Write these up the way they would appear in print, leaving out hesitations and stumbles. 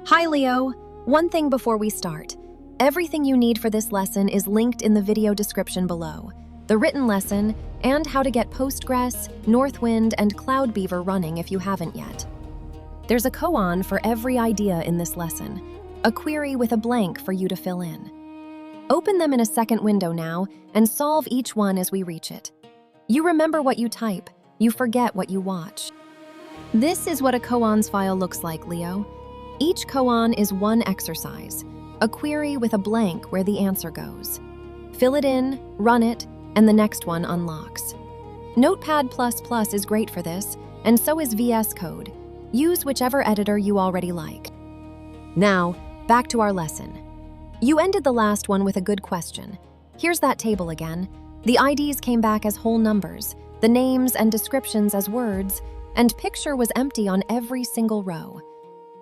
Hi Leo! One thing before we start. Everything you need for this lesson is linked in the video description below. The written lesson, and how to get Postgres, Northwind, and CloudBeaver running if you haven't yet. There's a koan for every idea in this lesson, a query with a blank for you to fill in. Open them in a second window now and solve each one as we reach it. You remember what you type, you forget what you watch. This is what a koans file looks like, Leo. Each koan is one exercise, a query with a blank where the answer goes. Fill it in, run it, and the next one unlocks. Notepad++ is great for this, and so is VS Code. Use whichever editor you already like. Now, back to our lesson. You ended the last one with a good question. Here's that table again. The IDs came back as whole numbers, the names and descriptions as words, and picture was empty on every single row.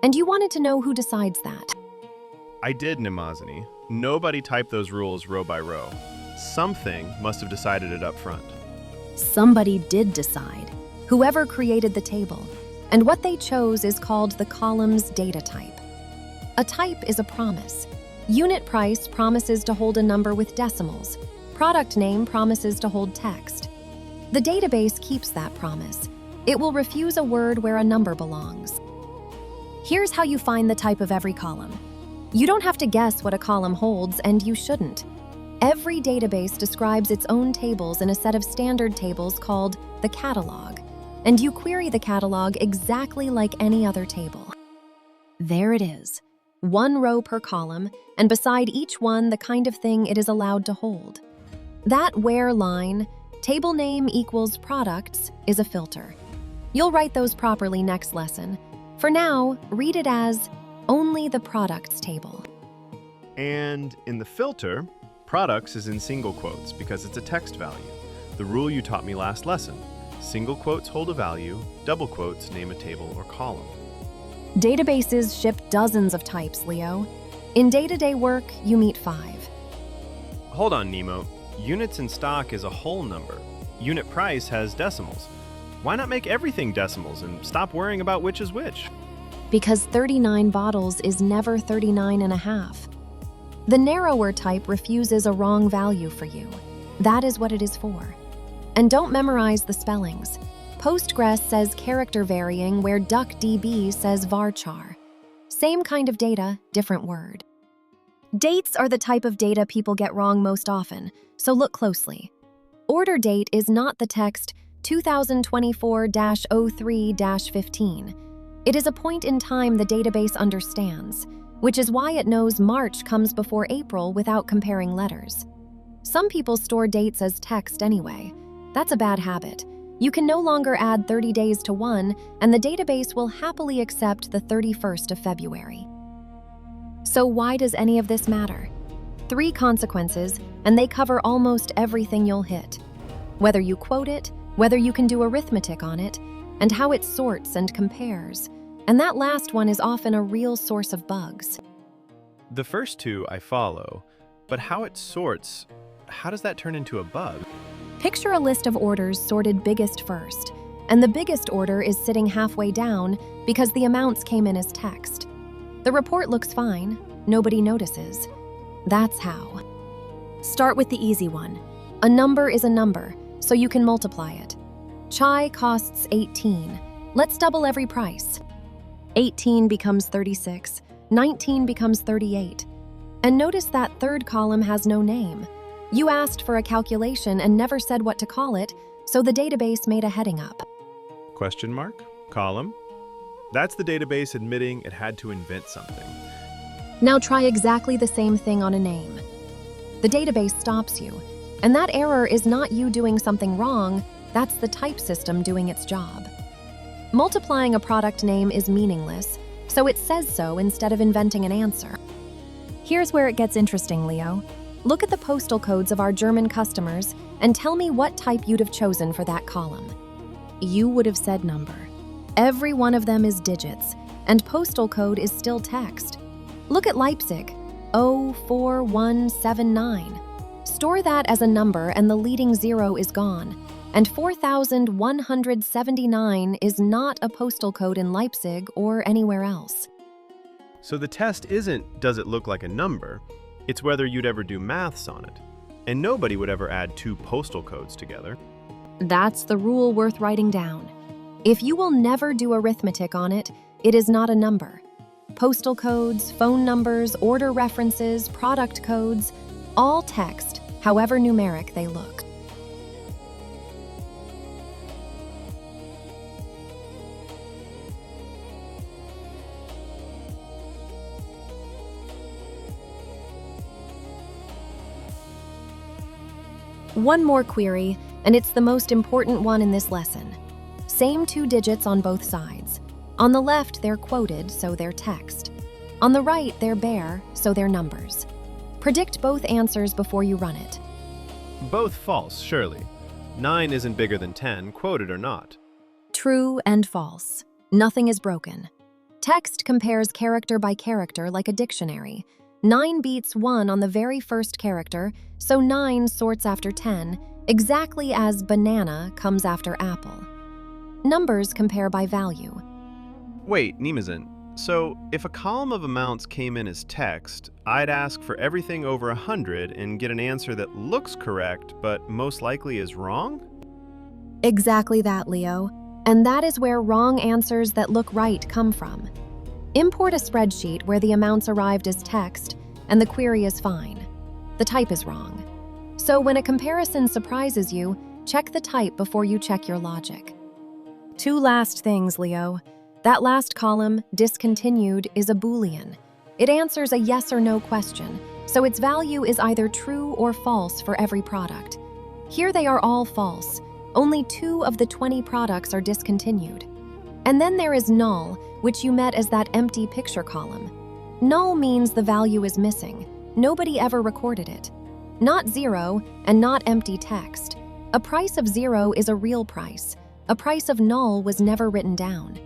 And you wanted to know who decides that. I did, Nimazani. Nobody typed those rules row by row. Something must have decided it up front. Somebody did decide, whoever created the table, and what they chose is called the column's data type. A type is a promise. Unit price promises to hold a number with decimals. Product name promises to hold text. The database keeps that promise. It will refuse a word where a number belongs. Here's how you find the type of every column. You don't have to guess what a column holds, and you shouldn't. Every database describes its own tables in a set of standard tables called the catalog, and you query the catalog exactly like any other table. There it is, one row per column, and beside each one the kind of thing it is allowed to hold. That where line, table name equals products, is a filter. You'll write those properly next lesson. For now, read it as only the products table. And in the filter, products is in single quotes because it's a text value. The rule you taught me last lesson. Single quotes hold a value, double quotes name a table or column. Databases ship dozens of types, Leo. In day-to-day work, you meet 5. Hold on, Nemo. Units in stock is a whole number. Unit price has decimals. Why not make everything decimals and stop worrying about which is which? Because 39 bottles is never 39.5. The narrower type refuses a wrong value for you. That is what it is for. And don't memorize the spellings. Postgres says character varying where DuckDB says varchar. Same kind of data, different word. Dates are the type of data people get wrong most often, so look closely. Order date is not the text 2024-03-15. It is a point in time the database understands, which is why it knows March comes before April without comparing letters. Some people store dates as text anyway. That's a bad habit. You can no longer add 30 days to one, and the database will happily accept the 31st of February. So why does any of this matter? 3 consequences, and they cover almost everything you'll hit. Whether you quote it, whether you can do arithmetic on it, and how it sorts and compares. And that last one is often a real source of bugs. The first 2 I follow, but how it sorts, how does that turn into a bug? Picture a list of orders sorted biggest first, and the biggest order is sitting halfway down because the amounts came in as text. The report looks fine, nobody notices. That's how. Start with the easy one. A number is a number, so you can multiply it. Chai costs 18. Let's double every price. 18 becomes 36, 19 becomes 38. And notice that third column has no name. You asked for a calculation and never said what to call it, so the database made a heading up. Question mark? Column? That's the database admitting it had to invent something. Now try exactly the same thing on a name. The database stops you, and that error is not you doing something wrong, that's the type system doing its job. Multiplying a product name is meaningless, so it says so instead of inventing an answer. Here's where it gets interesting, Leo. Look at the postal codes of our German customers and tell me what type you'd have chosen for that column. You would have said number. Every one of them is digits, and postal code is still text. Look at Leipzig, 04179. Store that as a number and the leading 0 is gone. And 4,179 is not a postal code in Leipzig or anywhere else. So the test isn't, does it look like a number? It's whether you'd ever do maths on it. And nobody would ever add two postal codes together. That's the rule worth writing down. If you will never do arithmetic on it, it is not a number. Postal codes, phone numbers, order references, product codes, all text, however numeric they look. One more query, and it's the most important one in this lesson. Same two digits on both sides. On the left, they're quoted, so they're text. On the right, they're bare, so they're numbers. Predict both answers before you run it. Both false, surely. 9 isn't bigger than 10, quoted or not. True and false. Nothing is broken. Text compares character by character like a dictionary. 9 beats 1 on the very first character, so 9 sorts after 10, exactly as banana comes after apple. Numbers compare by value. Wait, Nemazin. So, if a column of amounts came in as text, I'd ask for everything over 100 and get an answer that looks correct, but most likely is wrong? Exactly that, Leo. And that is where wrong answers that look right come from. Import a spreadsheet where the amounts arrived as text, and the query is fine. The type is wrong. So when a comparison surprises you, check the type before you check your logic. Two last things, Leo. That last column, discontinued, is a Boolean. It answers a yes or no question, so its value is either true or false for every product. Here they are all false. Only 2 of the 20 products are discontinued. And then there is null, which you met as that empty picture column. Null means the value is missing. Nobody ever recorded it. Not 0 and not empty text. A price of 0 is a real price. A price of null was never written down.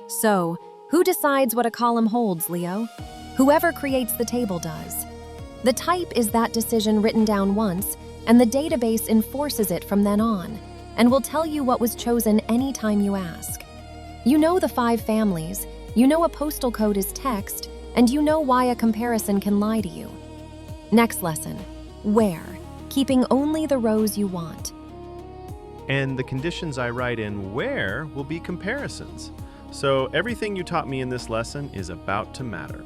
So, who decides what a column holds, Leo? Whoever creates the table does. The type is that decision written down once, and the database enforces it from then on, and will tell you what was chosen anytime you ask. You know the 5 families, you know a postal code is text, and you know why a comparison can lie to you. Next lesson, where, keeping only the rows you want. And the conditions I write in where will be comparisons. So everything you taught me in this lesson is about to matter.